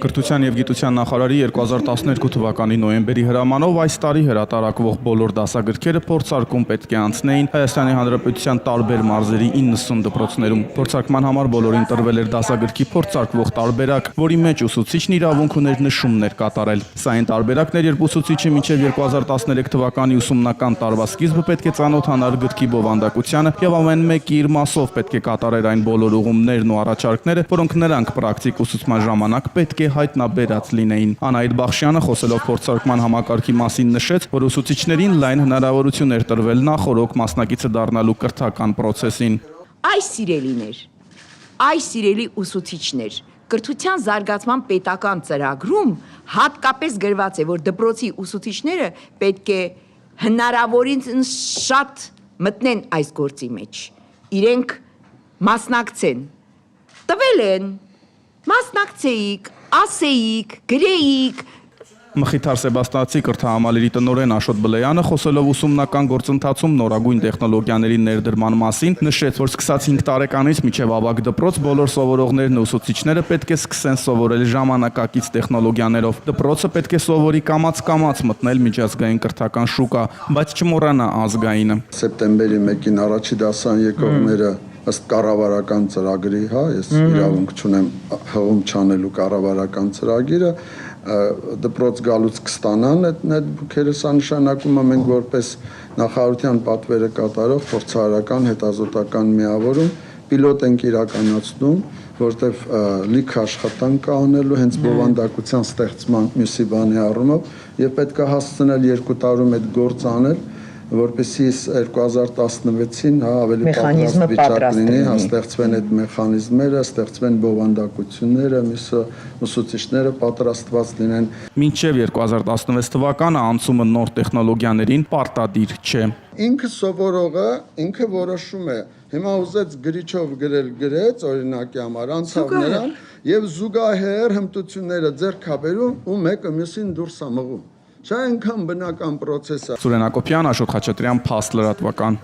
Կրթության և գիտության նախարարի 2012 թվականի նոյեմբերի հրամանով այս տարի հրատարակվող բոլոր դասագրքերը փորձարկում պետք է անցնեին Հայաստանի Հանրապետության տարբեր մարզերի 90 դպրոցներում։ Փորձարկման համար բոլորին տրվել էր դասագրքի փորձարկվող տարբերակ, որի մեջ ուսուցիչն իրավունք ուներ նշումներ կատարել։ Սա այն տարբերակն էր, երբ ուսուցիչը մինչև 2013 թվականի ուսումնական տարվա սկիզբը պետք է ծանոթանար գրքի բովանդակությանը և ամեն մեկը իր մասով պետք է կատարեր այն բոլոր ուղումներն ու առաջարկները, որոնք նրանք պրակտիկ ուսուցման ժամանակ պետք է հայտնաբերած լինեին։ Անահիտ Բախշյանը խոսելով փորձարկման համակարգի մասին նշեց, որ ուսուցիչներին լայն հնարավորություն էր տրվել նախօրոք մասնակիցը դառնալու կրթական պրոցեսին։ Այս սիրելիներ, այս սիրելի ուսուցիչներ, կրթության զարգացման պետական ծրագրում հատկապես գրված է, որ դպրոցի ուսուցիչները պետք է հնարավորինս շատ մտնեն այս գործի մեջ, իրենք մասնակցեն, տվել են, մասնակցեիք, ասեիք, գրեիք։ Մխիթար Սեբաստիացի կրթահամալիրի տնօրեն Աշոտ Բլեյանը խոսելով ուսումնական գործընթացում նորագույն տեխնոլոգիաների ներդրման մասին նշեց, որ սկսած 5 տարեկանից մինչև ավագ դպրոց բոլոր սովորողներն ու ուսուցիչները պետք է սկսեն սովորել ժամանակակից տեխնոլոգիաներով։ Դպրոցը պետք է սովորի կամաց մտնել միջազգային կրթական շուկա, բայց չմոռանա ազգայինը։ Սեպտեմբերի 1-ին առաջի դասան եկողները ըստ կառավարական ծրագրի, ես իրավունք չունեմ հղում չանելու կառավարական ծրագիրը, դպրոց գալուց կստանան այդ նետբուքերը, սա նշանակում է մենք որպես նախարարության պատվերը կատարող փորձարարական հետազոտական միավորում պիլոտ ենք իրականացնում, որտեղ լիք աշխատանք կա անելու հենց բովանդակության ստեղծման մյուսի բանի առումով եւ պետք է հասցնել 2 տարում այդ գործ անել, որպեսզի 2016-ին ավելի պատրաստ լինի, ստեղծվեն այդ մեխանիզմները, ստեղծվեն բովանդակությունները, մյուսը ուսուցիչները պատրաստված լինեն։ Մինչև 2016 թվականը անցումը նոր տեխնոլոգիաներին պարտադիր չէ։ Ինքը սովորողը, ինքը որոշում է։ Հիմա ուզեց գրիչով գրեց, օրինակի համար անցավ նրան եւ զուգահեռ հմտությունները ձեռք է բերում ու մեկը մյուսին դուրս է մղում։ Դա այնքան բնական պրոցես է։ Սուրեն Հակոբյան, Աշոտ Խաչատրյան, Փաստ լրատվական։